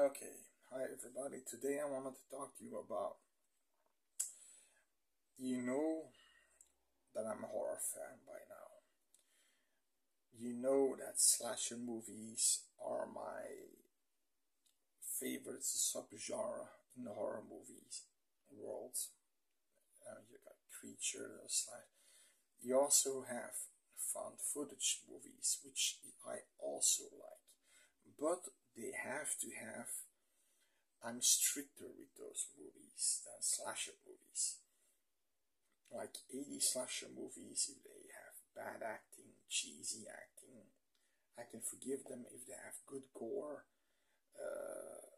Okay, hi everybody. Today I wanted to talk to you about, you know that I'm a horror fan by now. You know that slasher movies are my favorite subgenre in the horror movies world. You got creature, slash. You also have found footage movies, which I also like. But they have to have, I'm stricter with those movies than slasher movies. Like 80 slasher movies, if they have bad acting, cheesy acting, I can forgive them. If they have good gore, uh,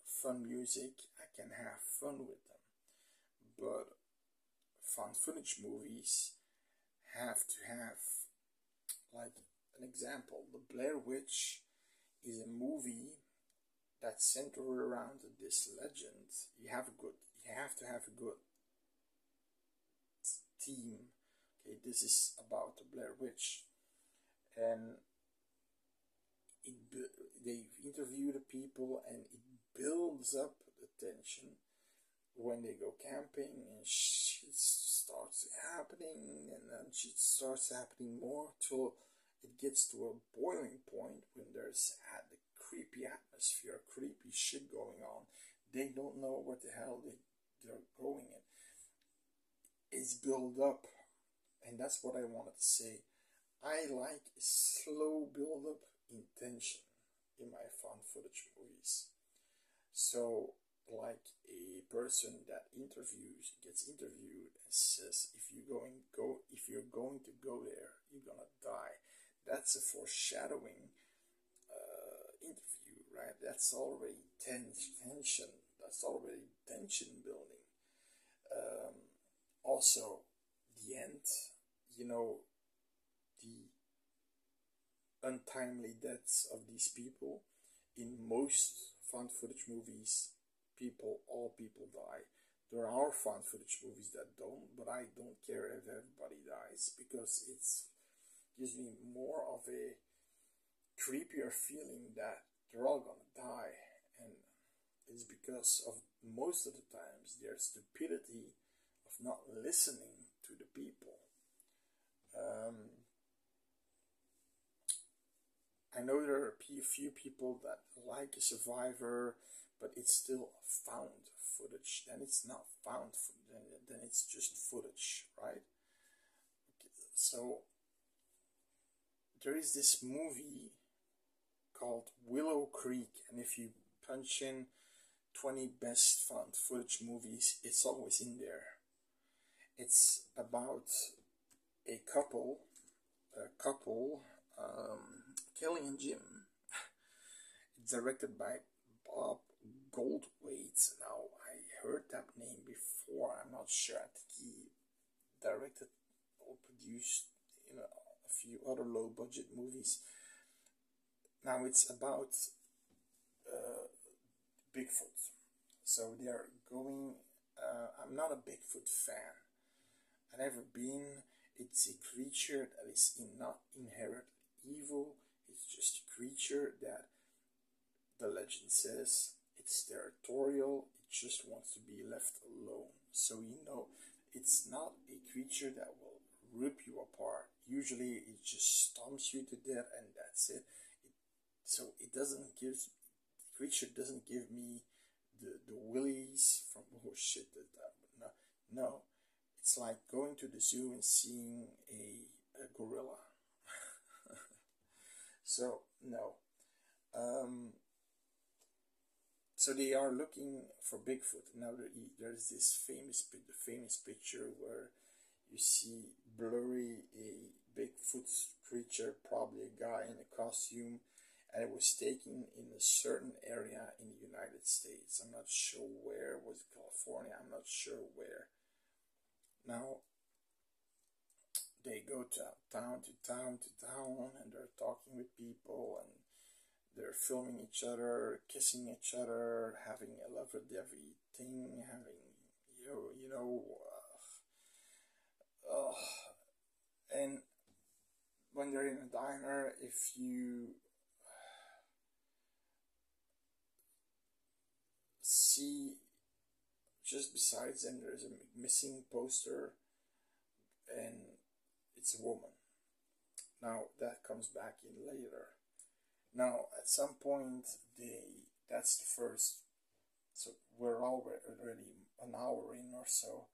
fun music, I can have fun with them. But found footage movies have to have, like, an example. The Blair Witch is a movie that's centered around this legend. You have to have a good team. Okay, this is about the Blair Witch, and they interview the people, and it builds up the tension when they go camping, and shit starts happening, and then shit starts happening more till it gets to a boiling point when there's the creepy atmosphere, creepy shit going on. They don't know what the hell they're going in. It's build up, and that's what I wanted to say. I like a slow build up intention in my found footage movies. So, like a person that gets interviewed and says, if you're going to go there, you're gonna die. That's a foreshadowing interview, right? That's already tension. That's already tension building. Um, Also, the end, you know, the untimely deaths of these people. In most found footage movies, all people die. There are found footage movies that don't, but I don't care if everybody dies because it gives me more of a creepier feeling that they're all gonna die, and it's because of most of the times their stupidity of not listening to the people. Um, I know there are a few people that like a Survivor, but it's still found footage. Then it's not found footage, then it's just footage, right? Okay, so there is this movie called Willow Creek, and if you punch in 20 best found footage movies, it's always in there. It's about a couple, Kelly and Jim. It's directed by Bob Goldthwait. Now, I heard that name before. I'm not sure. I think he directed or produced, a few other low-budget movies. Now, it's about Bigfoot. So they're going. I'm not a Bigfoot fan. I've never been. It's a creature that is not inherently evil. It's just a creature that the legend says it's territorial. It just wants to be left alone. So it's not a creature that will rip you apart. Usually, it just stomps you to death, and that's it. So it doesn't give the creature doesn't give me the willies from oh shit no, no. It's like going to the zoo and seeing a gorilla. So no. Um, so they are looking for Bigfoot. Now there's this the famous picture where you see blurry a Bigfoot creature, probably a guy in a costume, and it was taken in a certain area in the United States. I'm not sure where. Was it California? I'm not sure where. Now they go to town to town to town, and they're talking with people, and they're filming each other, kissing each other, having a lovey-dovey thing, having you know, and when they're in a diner, if you see just besides them there's a missing poster, and it's a woman. Now that comes back in later. Now at some point that's the first, so we're already an hour in or so.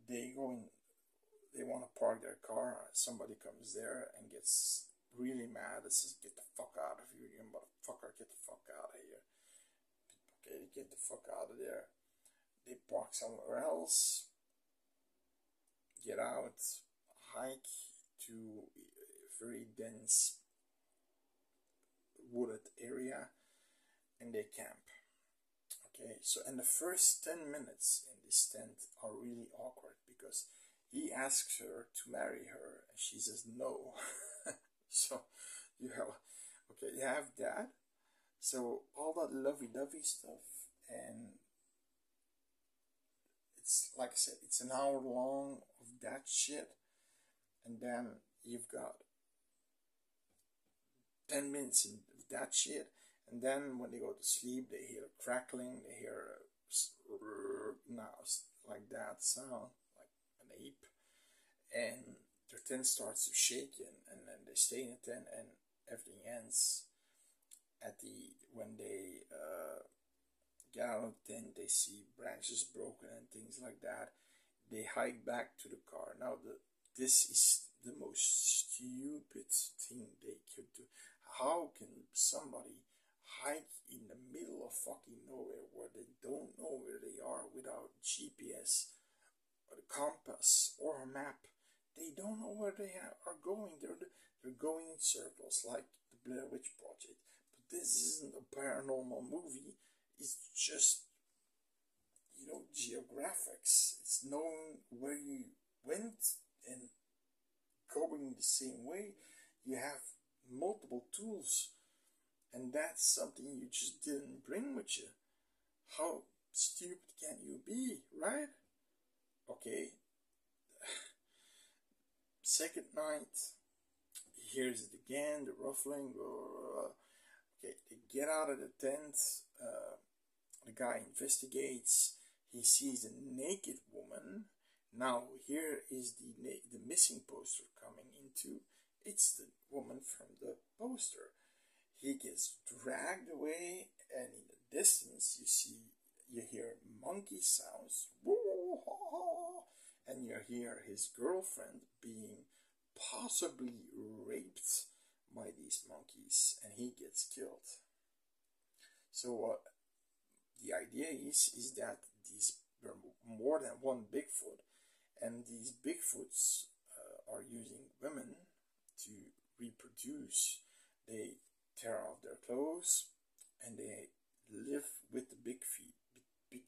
They go in, they want to park their car. Somebody comes there and gets really mad and says, "Get the fuck out of here, you motherfucker, get the fuck out of here." Okay, get the fuck out of there. They park somewhere else, get out, hike to a very dense wooded area, and they camp. Okay, so in the first 10 minutes in this tent are really awkward because he asks her to marry her and she says no. So you have, okay, you have that. So all that lovey-dovey stuff, and it's like I said, it's an hour long of that shit, and then you've got 10 minutes of that shit, and then when they go to sleep, they hear crackling, they hear like that sound, like an ape, and their tent starts to shake, and then they stay in the tent, and everything ends at when they get out of the tent. They see branches broken and things like that. They hike back to the car. Now this is the most stupid thing they could do. How can somebody hike in the middle of fucking nowhere where they don't know where they are without GPS or the compass or a map? They don't know where they are going. They're going in circles like the Blair Witch Project. But this isn't a paranormal movie. It's just, geographics. It's knowing where you went and going the same way. You have multiple tools, and that's something you just didn't bring with you. How stupid can you be, right? Okay. Second night, he hears it again, the ruffling. Okay, they get out of the tent. The guy investigates. He sees a naked woman. Now here is the missing poster coming into. It's the woman from the poster. He gets dragged away, and in the distance you hear monkey sounds, and you hear his girlfriend being possibly raped by these monkeys, and he gets killed. So the idea is that these were more than one Bigfoot, and these Bigfoots are using women to reproduce. They tear off their clothes and they live with the big feet, the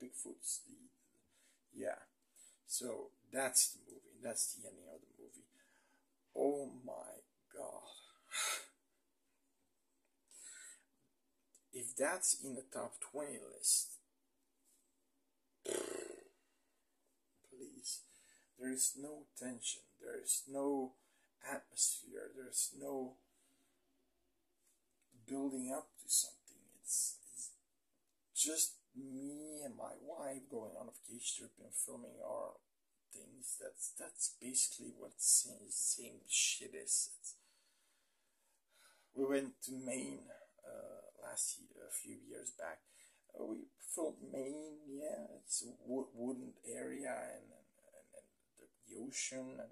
Bigfoots, yeah. So that's the movie. That's the ending of the movie. Oh my god. If that's in the top 20 list, please, there is no tension, there is no atmosphere, there's no building up to something. It's just me and my wife going on a vacation trip and filming our things. That's basically what same shit is. We went to Maine last year, a few years back. We filmed Maine, yeah. It's a wooden area and the ocean, and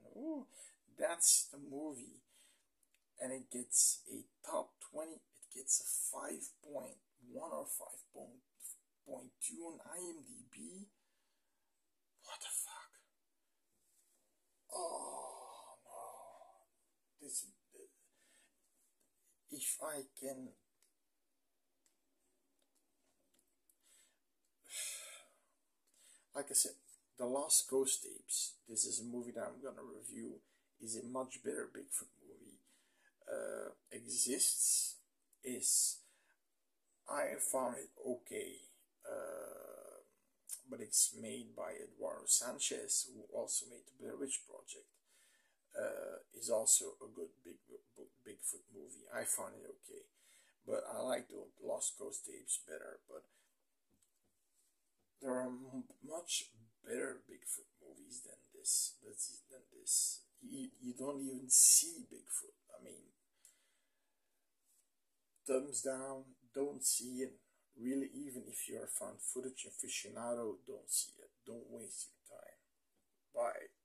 that's the movie. And it gets a top 20. It gets a 5.1 or 5.2 on IMDb. What the fuck? Oh no! If I can. Like I said, The Lost Ghost Tapes. This is a movie that I'm gonna review. Is a much better Bigfoot movie. Exists is, I found it okay, but it's made by Eduardo Sanchez, who also made the Blair Witch Project. Is also a good Bigfoot movie. I found it okay, but I like the Lost Coast tapes better. But there are much better Bigfoot movies than this. Than this. You don't even see Bigfoot. I mean, thumbs down, don't see it. Really, even if you're a found footage aficionado, don't see it. Don't waste your time. Bye.